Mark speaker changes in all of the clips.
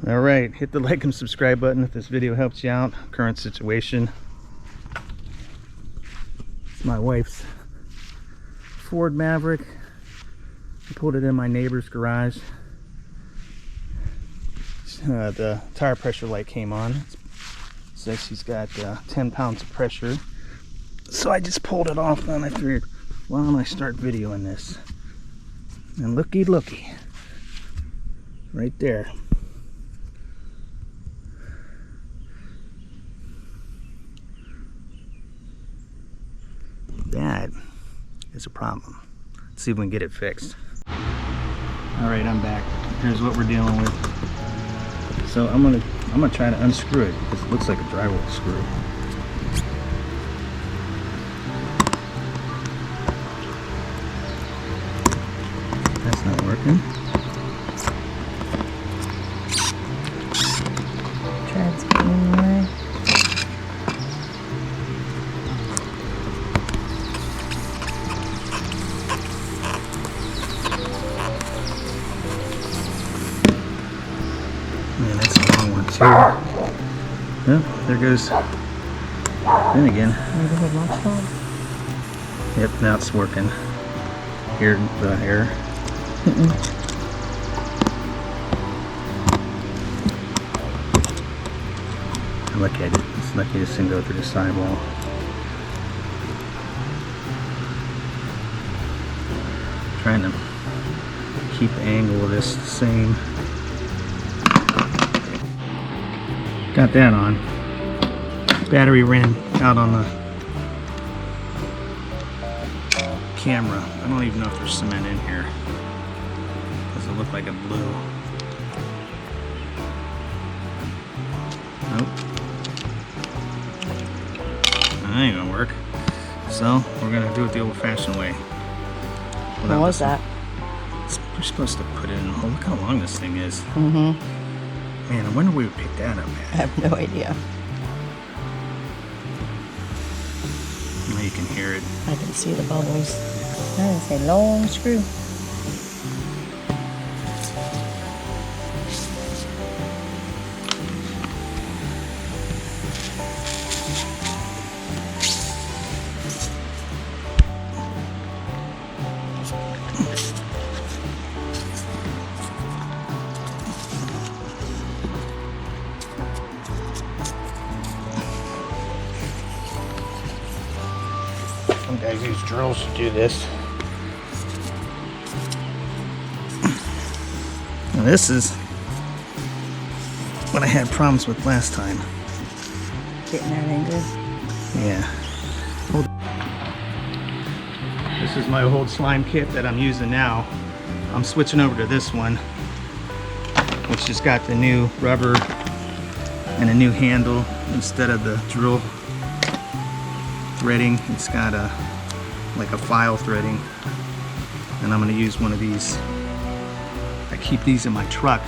Speaker 1: All right, hit the like and subscribe button if this video helps you out. Current situation. It's my wife's Ford Maverick. I pulled it in my neighbor's garage. The tire pressure light came on. It says she's got 10 pounds of pressure. So I just pulled it off and I figured, why don't I start videoing this? And looky, right there. That is a problem. Let's see if we can get it fixed. All right, I'm back. Here's what we're dealing with. So I'm gonna try to unscrew it because it looks like a drywall screw. That's not working.
Speaker 2: Treads getting in the way.
Speaker 1: Man, that's a long one too. Yep, there goes. Then again.
Speaker 2: Neighborhood watchdog.
Speaker 1: Yep, now it's working. Here, the air. Look at it. It's lucky this didn't go through the sidewall. Trying to keep the angle of this the same. Got that on. Battery ran out on the camera. I don't even know if there's cement in here. Does it look like it blew? Nope. That ain't gonna work. So we're gonna do it the old-fashioned way.
Speaker 2: What was that?
Speaker 1: We're supposed to put it in. Oh, look how long this thing is.
Speaker 2: Mm-hmm.
Speaker 1: Man, I wonder where we would pick that up at.
Speaker 2: I have no idea.
Speaker 1: Now you can hear it.
Speaker 2: I can see the bubbles. That is a long screw.
Speaker 1: Some guys use drills to do this. Now this is what I had problems with last time.
Speaker 2: Getting everything good.
Speaker 1: Yeah. This is my old slime kit that I'm using now. I'm switching over to this one, which has got the new rubber and a new handle instead of the drill threading. It's got like a file threading, and I'm going to use one of these. I keep these in my truck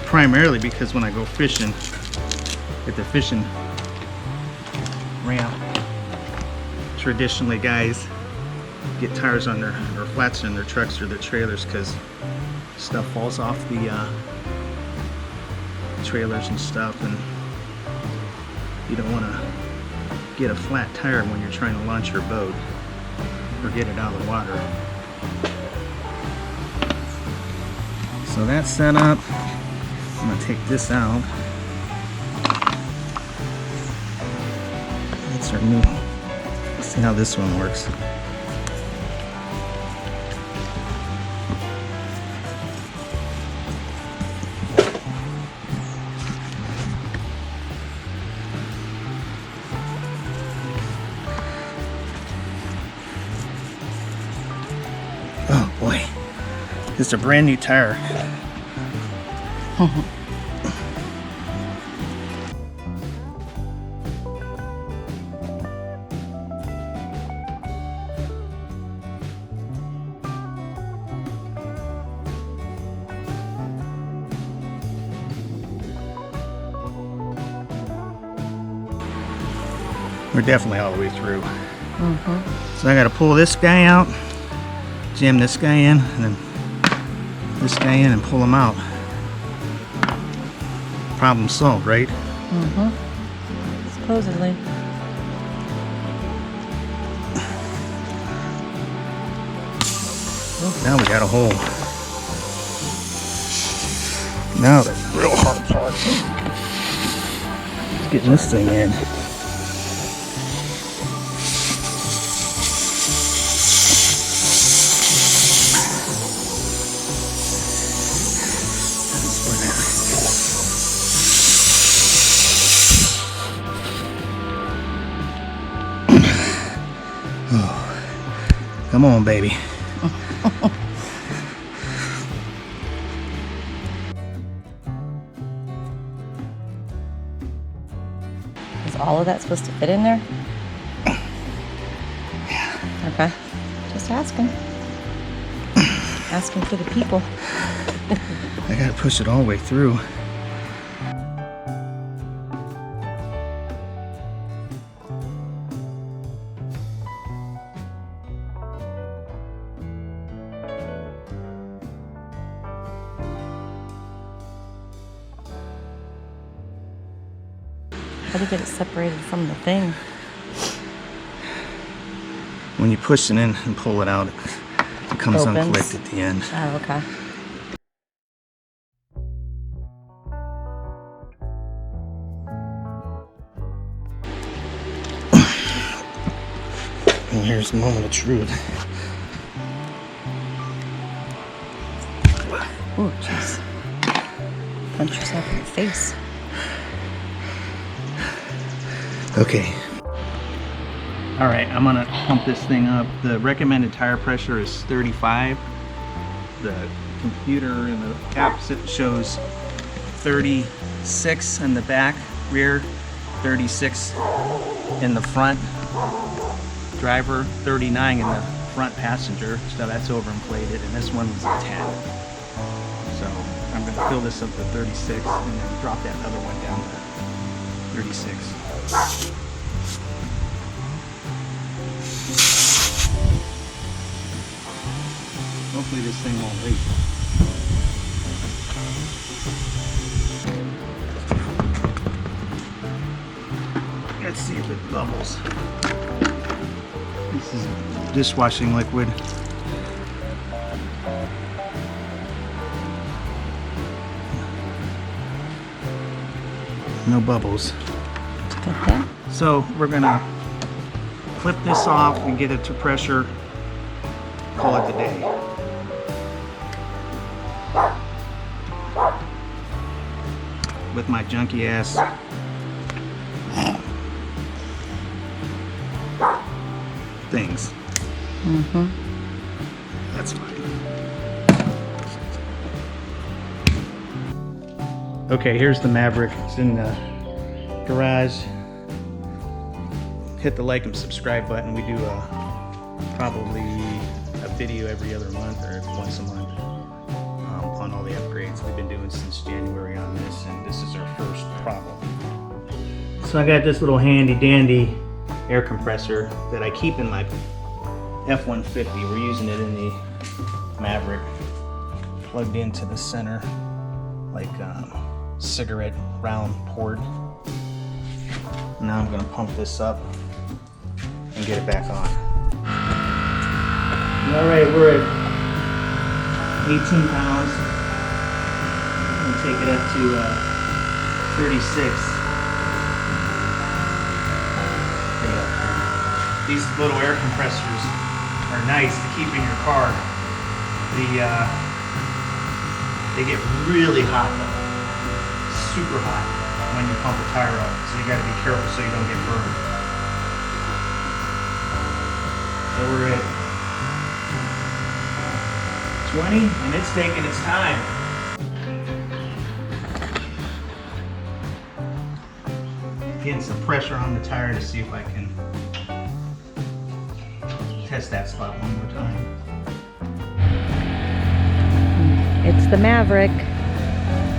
Speaker 1: primarily because when I go fishing at the fishing ramp, traditionally guys get tires on their or flats in their trucks or their trailers because stuff falls off the trailers and stuff, and you don't want to get a flat tire when you're trying to launch your boat or get it out of the water. So that's set up. I'm going to take this out. That's our new. Let's see how this one works. Oh boy, this is a brand new tire. We're definitely all the way through. So I got to pull this guy out, jam this guy in, and then this guy in and pull him out. Problem solved, right?
Speaker 2: Mm-hmm. Supposedly.
Speaker 1: Now we got a hole. Now the real hard part. Let's get this thing in. Come on, baby.
Speaker 2: Is all of that supposed to fit in there?
Speaker 1: Yeah.
Speaker 2: Okay. Just asking. Asking for the people.
Speaker 1: I gotta push it all the way through.
Speaker 2: How do you get it separated from the thing?
Speaker 1: When you push it in and pull it out, it comes
Speaker 2: Opens.
Speaker 1: unclipped at the end.
Speaker 2: Oh, okay.
Speaker 1: And here's the moment of truth.
Speaker 2: Oh, jeez. Punch yourself in the face.
Speaker 1: Okay. All right, I'm gonna pump this thing up. The recommended tire pressure is 35. The computer in the app shows 36 in the back rear, 36 in the front driver, 39 in the front passenger. So that's overinflated, and this one was a 10. So I'm gonna fill this up to 36 and then drop that other one down to 36. Hopefully this thing won't leak. Let's see if it bubbles. This is dishwashing liquid. No bubbles.
Speaker 2: Okay.
Speaker 1: So we're gonna clip this off and get it to pressure. Call it a day. With my junky ass things.
Speaker 2: Mm-hmm.
Speaker 1: That's fine. Okay, here's the Maverick. It's in the garage. Hit the like and subscribe button. We do probably a video every other month or once a month on all the upgrades we've been doing since January on this, and this is our first problem. So I got this little handy dandy air compressor that I keep in my F-150. We're using it in the Maverick, plugged into the center like cigarette round port. Now I'm going to pump this up and get it back on. Alright, we're at 18 pounds. I'm going to take it up to 36. These little air compressors are nice to keep in your car. They get really hot though. Super hot when you pump a tire up, so you got to be careful so you don't get burned. So we're at 20 and it's taking its time. Getting some pressure on the tire to see if I can test that spot one more time.
Speaker 2: It's the Maverick.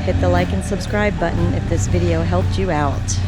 Speaker 2: Hit the like and subscribe button if this video helped you out.